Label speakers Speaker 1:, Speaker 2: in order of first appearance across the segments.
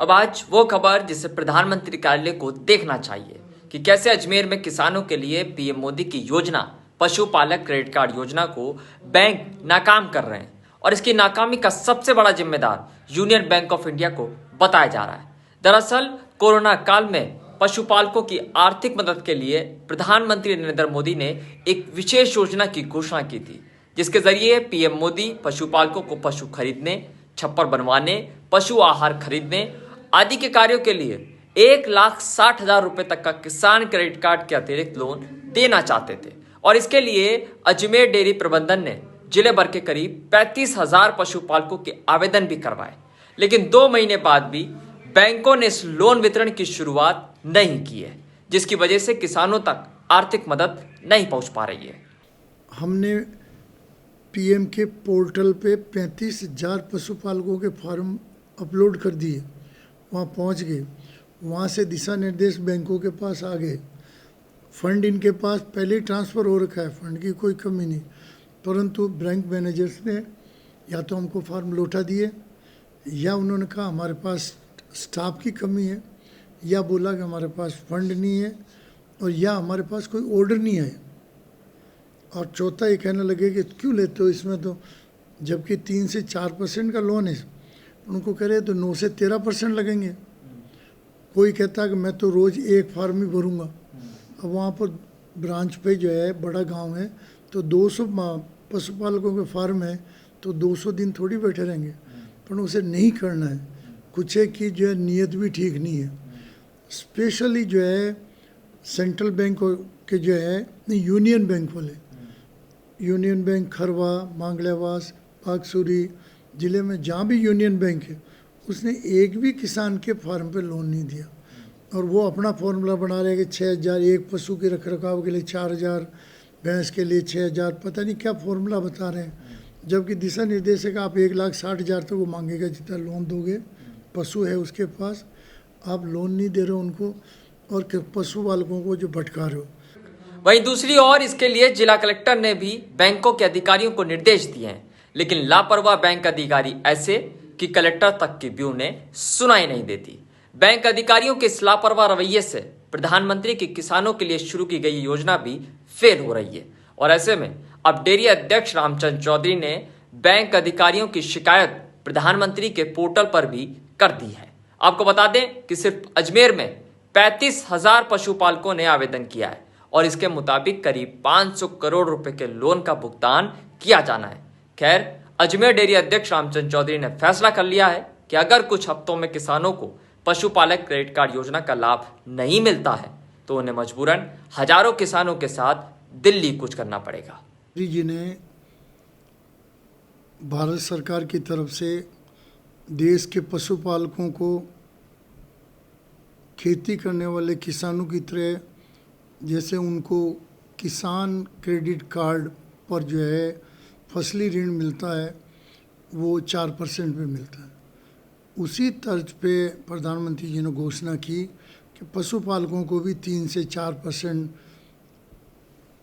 Speaker 1: अब आज वो खबर जिसे प्रधानमंत्री कार्यालय को देखना चाहिए कि कैसे अजमेर में किसानों के लिए पीएम मोदी की योजना पशुपालक क्रेडिट कार्ड योजना को बैंक नाकाम कर रहे हैं और इसकी नाकामी का सबसे बड़ा जिम्मेदार यूनियन बैंक ऑफ इंडिया को बताया जा रहा है। दरअसल कोरोना काल में पशुपालकों की आर्थिक मदद के लिए प्रधानमंत्री नरेंद्र मोदी ने एक विशेष योजना की घोषणा की थी, जिसके जरिए पीएम मोदी पशुपालकों को पशु खरीदने, छप्पर बनवाने, पशु आहार खरीदने आदि के कार्यों के लिए 1,60,000 रुपए तक का किसान क्रेडिट कार्ड के अतिरिक्त लोन देना चाहते थे और इसके लिए अजमेर डेयरी प्रबंधन ने जिले भर के करीब 35,000 पशुपालकों के आवेदन भी करवाए। लेकिन 2 महीने बाद भी बैंकों ने इस लोन वितरण की शुरुआत नहीं की है, जिसकी वजह से किसानों तक आर्थिक मदद नहीं पहुंच पा रही है।
Speaker 2: हमने पीएम के पोर्टल पे 35,000 पशुपालकों के फॉर्म अपलोड कर दिए, वहाँ पहुँच गए, वहाँ से दिशा निर्देश बैंकों के पास आ गए। फंड इनके पास पहले ही ट्रांसफ़र हो रखा है, फंड की कोई कमी नहीं, परंतु बैंक मैनेजर्स ने या तो हमको फॉर्म लौटा दिए या उन्होंने कहा हमारे पास स्टाफ की कमी है, या बोला कि हमारे पास फंड नहीं है, और या हमारे पास कोई ऑर्डर नहीं है। और चौथा ये कहने लगे कि क्यों लेते हो इसमें, तो जबकि 3 से 4% का लोन है, उनको कह रहे तो 9 से 13% लगेंगे। कोई कहता कि मैं तो रोज़ एक फार्म ही भरूँगा। अब वहाँ पर ब्रांच पे जो है बड़ा गांव है, तो 200 पशुपालकों के फार्म है, तो 200 दिन थोड़ी बैठे रहेंगे, पर उसे नहीं करना है। कुछ है कि जो है नीयत भी ठीक नहीं है। स्पेशली जो है सेंट्रल बैंक के जो है यूनियन बैंक वाले, यूनियन बैंक खरवा, मांगल्यावास, पाकसूरी ज़िले में जहाँ भी यूनियन बैंक है, उसने एक भी किसान के फार्म पे लोन नहीं दिया। और वो अपना फॉर्मूला बना रहे हैं कि 6,000 एक पशु के रख रखाव के लिए, 4,000 भैंस के लिए, 6,000 पता नहीं क्या फॉर्मूला बता रहे हैं। जबकि दिशा निर्देश है कि आप 1,60,000 तक वो मांगेगा जितना लोन दोगे, पशु है उसके पास, आप लोन नहीं दे रहे हो उनको और पशु पालकों को जो भटका रहे हो।
Speaker 1: वहीं दूसरी ओर इसके लिए जिला कलेक्टर ने भी बैंकों के अधिकारियों को निर्देश दिए हैं, लेकिन लापरवाह बैंक अधिकारी ऐसे कि कलेक्टर तक की भी उन्हें सुनाई नहीं देती। बैंक अधिकारियों के इस लापरवाह रवैये से प्रधानमंत्री की किसानों के लिए शुरू की गई योजना भी फेल हो रही है और ऐसे में अब डेयरी अध्यक्ष रामचंद्र चौधरी ने बैंक अधिकारियों की शिकायत प्रधानमंत्री के पोर्टल पर भी कर दी है। आपको बता दें कि सिर्फ अजमेर में 35,000 पशुपालकों ने आवेदन किया है और इसके मुताबिक करीब 500 करोड़ रुपए के लोन का भुगतान किया जाना है। खैर, अजमेर डेयरी अध्यक्ष रामचंद्र चौधरी ने फैसला कर लिया है कि अगर कुछ हफ्तों में किसानों को पशुपालक क्रेडिट कार्ड योजना का लाभ नहीं मिलता है तो उन्हें मजबूरन हजारों किसानों के साथ दिल्ली कूच करना पड़ेगा।
Speaker 2: जी ने भारत सरकार की तरफ से देश के पशुपालकों को खेती करने वाले किसानों की तरह जैसे उनको किसान क्रेडिट कार्ड पर जो है फसली ऋण मिलता है, वो 4% पे मिलता है। उसी तर्ज पे प्रधानमंत्री जी ने घोषणा की कि पशुपालकों को भी 3 से 4%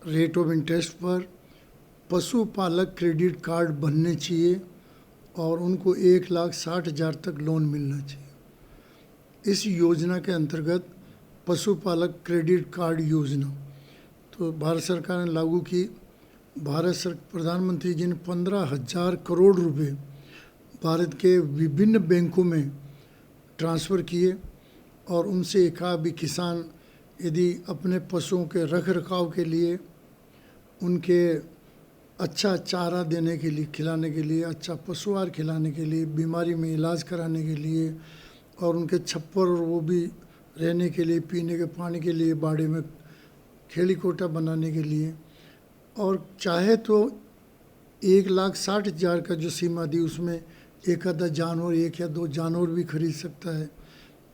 Speaker 2: रेट ऑफ इंटरेस्ट पर पशुपालक क्रेडिट कार्ड बनने चाहिए और उनको 1,60,000 तक लोन मिलना चाहिए। इस योजना के अंतर्गत पशुपालक क्रेडिट कार्ड योजना तो भारत सरकार ने लागू की। प्रधानमंत्री जी ने 15,000 करोड़ रुपए भारत के विभिन्न बैंकों में ट्रांसफ़र किए और उनसे कहा भी किसान यदि अपने पशुओं के रख रखाव के लिए, उनके अच्छा चारा देने के लिए, खिलाने के लिए, अच्छा पशु आहार खिलाने के लिए, बीमारी में इलाज कराने के लिए और उनके छप्पर और वो भी रहने के लिए, पीने के पानी के लिए, बाड़े में खेली कोटा बनाने के लिए, और चाहे तो 1,60,000 का जो सीमा दी उसमें एक आधा जानवर, 1 या 2 जानवर भी खरीद सकता है।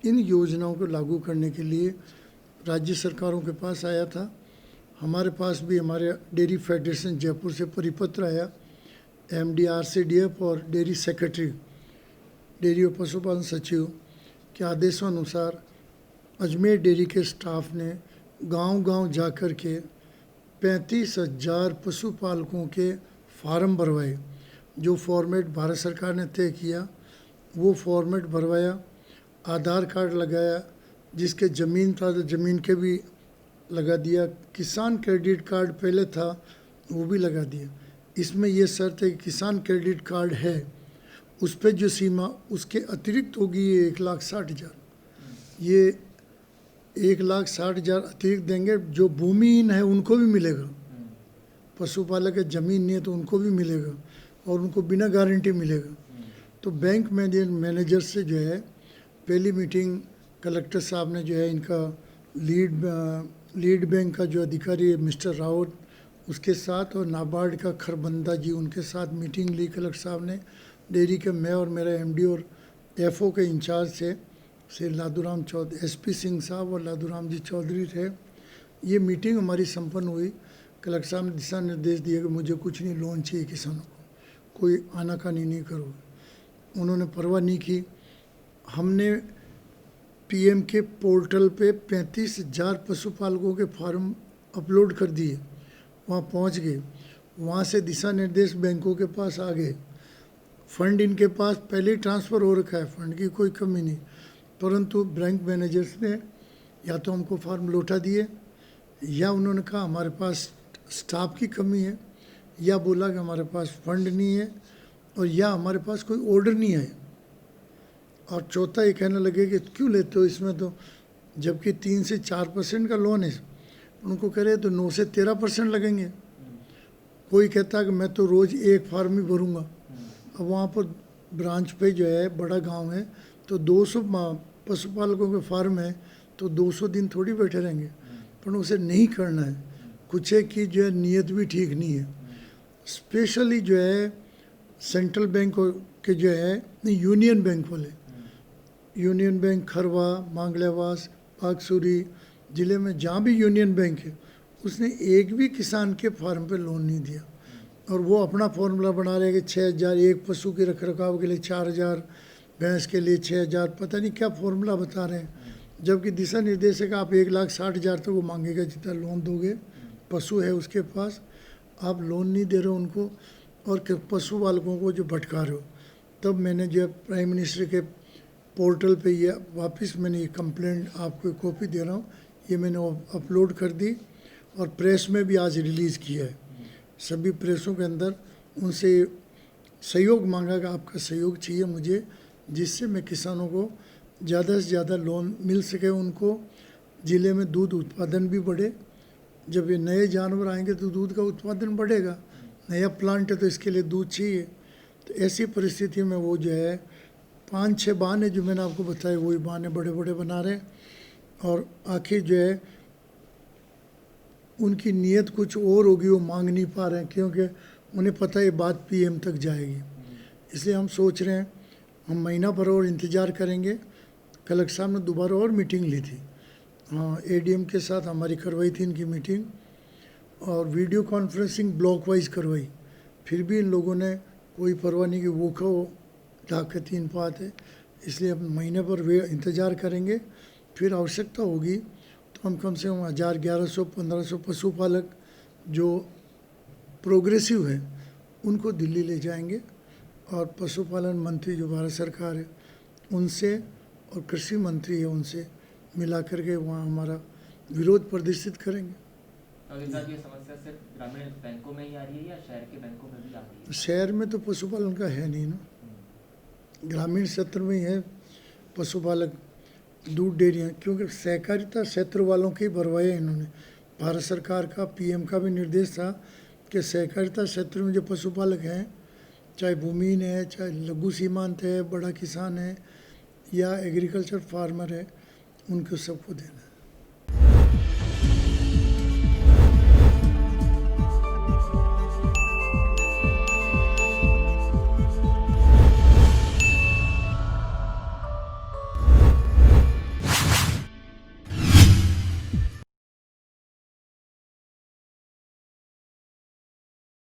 Speaker 2: इन योजनाओं को लागू करने के लिए राज्य सरकारों के पास आया था। हमारे पास भी हमारे डेयरी फेडरेशन जयपुर से परिपत्र आया, MD/RCDF और डेयरी सेक्रेटरी, डेयरी और पशुपालन सचिव के आदेशानुसार अजमेर डेयरी के स्टाफ ने गांव-गांव जाकर के 35,000 पशुपालकों के फार्म भरवाए। जो फॉर्मेट भारत सरकार ने तय किया वो फॉर्मेट भरवाया। आधार कार्ड लगाया, जिसके ज़मीन था तो ज़मीन के भी लगा दिया, किसान क्रेडिट कार्ड पहले था वो भी लगा दिया। इसमें ये शर्त है कि किसान क्रेडिट कार्ड है उस पर जो सीमा उसके अतिरिक्त होगी ये 1,60,000, ये 1,60,000 अतिरिक्त देंगे। जो भूमिहीन है उनको भी मिलेगा, पशुपालक है ज़मीन नहीं है तो उनको भी मिलेगा और उनको बिना गारंटी मिलेगा। तो बैंक मैनेजर से जो है पहली मीटिंग कलेक्टर साहब ने जो है इनका लीड बैंक का जो अधिकारी है मिस्टर रावत उसके साथ और नाबार्ड का खरबंदा जी उनके साथ मीटिंग ली कलेक्टर साहब ने। डेयरी के मैं और मेरा एमडी और एफओ के इंचार्ज थे श्री लादूराम चौधरी, एसपी सिंह साहब और लादूराम जी चौधरी थे। ये मीटिंग हमारी संपन्न हुई। कलेक्टर साहब ने दिशा निर्देश दिए कि मुझे कुछ नहीं लोन चाहिए किसानों को, कोई आनाकानी नहीं करो। उन्होंने परवाह नहीं की। हमने पीएम के पोर्टल पे 35,000 पशुपालकों के फार्म अपलोड कर दिए, वहाँ पहुँच गए। वहाँ से दिशा निर्देश बैंकों के पास आ गए। फंड इनके पास पहले ही ट्रांसफ़र हो रखा है, फंड की कोई कमी नहीं, परंतु बैंक मैनेजर्स ने या तो हमको फार्म लौटा दिए या उन्होंने कहा हमारे पास स्टाफ की कमी है, या बोला कि हमारे पास फंड नहीं है, और या हमारे पास कोई ऑर्डर नहीं है। और चौथा ये कहने लगे कि क्यों लेते हो इसमें तो जबकि 3 से 4% का लोन है, उनको कह रहे तो 9 से 13% लगेंगे। कोई कहता है कि मैं तो रोज़ एक फार्म ही भरूँगा। अब वहाँ पर ब्रांच पे जो है बड़ा गांव है तो 200 पशुपालकों के फार्म है तो 200 दिन थोड़ी बैठे रहेंगे, पर उसे नहीं करना है। कुछ है कि जो है नीयत भी ठीक नहीं है। स्पेशली जो है सेंट्रल बैंक के जो है यूनियन बैंक वाले, यूनियन बैंक खरवा, मांगलेवास, पाकसुरी ज़िले में जहाँ भी यूनियन बैंक है उसने एक भी किसान के फार्म पे लोन नहीं दिया। और वो अपना फॉर्मूला बना रहे हैं कि 6,000 एक पशु के रख रखाव के लिए, 4,000 भैंस के लिए, 6,000 पता नहीं क्या फॉर्मूला बता रहे हैं। जबकि दिशा निर्देश है कि आप 1,60,000 तक वो मांगेगा जितना लोन दोगे, पशु है उसके पास, आप लोन नहीं दे रहे हो उनको और पशु पालकों को जो भटका रहे हो। तब मैंने जो प्राइम मिनिस्टर के पोर्टल पे ये वापस मैंने ये कंप्लेंट आपको कॉपी दे रहा हूँ, ये मैंने अपलोड कर दी और प्रेस में भी आज रिलीज़ किया है। सभी प्रेसों के अंदर उनसे सहयोग मांगा कि आपका सहयोग चाहिए मुझे, जिससे मैं किसानों को ज़्यादा से ज़्यादा लोन मिल सके, उनको ज़िले में दूध उत्पादन भी बढ़े। जब ये नए जानवर आएंगे तो दूध का उत्पादन बढ़ेगा, नया प्लांट है तो इसके लिए दूध चाहिए। तो ऐसी परिस्थिति में वो जो है 5-6 बाने जो मैंने आपको बताए वही बाने बड़े बड़े बना रहे हैं। और आखिर जो है उनकी नीयत कुछ और होगी, वो मांग नहीं पा रहे हैं क्योंकि उन्हें पता है ये बात पीएम तक जाएगी। इसलिए हम सोच रहे हैं हम महीना भर और इंतज़ार करेंगे। कलेक्टर साहब ने दोबारा और मीटिंग ली थी, हाँ एडीएम के साथ हमारी करवाई थी इनकी मीटिंग और वीडियो कॉन्फ्रेंसिंग ब्लॉक वाइज करवाई। फिर भी इन लोगों ने कोई परवाह नहीं कि वो कहो ताकत इन पात है। इसलिए हम महीने पर वे इंतज़ार करेंगे। फिर आवश्यकता होगी तो हम कम से कम 1,000, 1,100, 1,500 पशुपालक जो प्रोग्रेसिव है उनको दिल्ली ले जाएंगे और पशुपालन मंत्री जो भारत सरकार है उनसे और कृषि मंत्री है उनसे मिला करके वहाँ हमारा विरोध प्रदर्शित करेंगे।
Speaker 1: ये समस्या सिर्फ ग्रामीण बैंकों में ही आ रही है या शहर के बैंकों में भी आ रही है?
Speaker 2: शहर में तो पशुपालन का है नहीं ना, ग्रामीण क्षेत्र में ही है पशुपालक दूध डेयरियाँ, क्योंकि सहकारिता क्षेत्र वालों की भरवाई है इन्होंने। भारत सरकार का पीएम का भी निर्देश था कि सहकारिता क्षेत्र में जो पशुपालक हैं, चाहे भूमिहीन है, चाहे लघु सीमांत है, बड़ा किसान है या एग्रीकल्चर फार्मर है, उनको सबको देना है।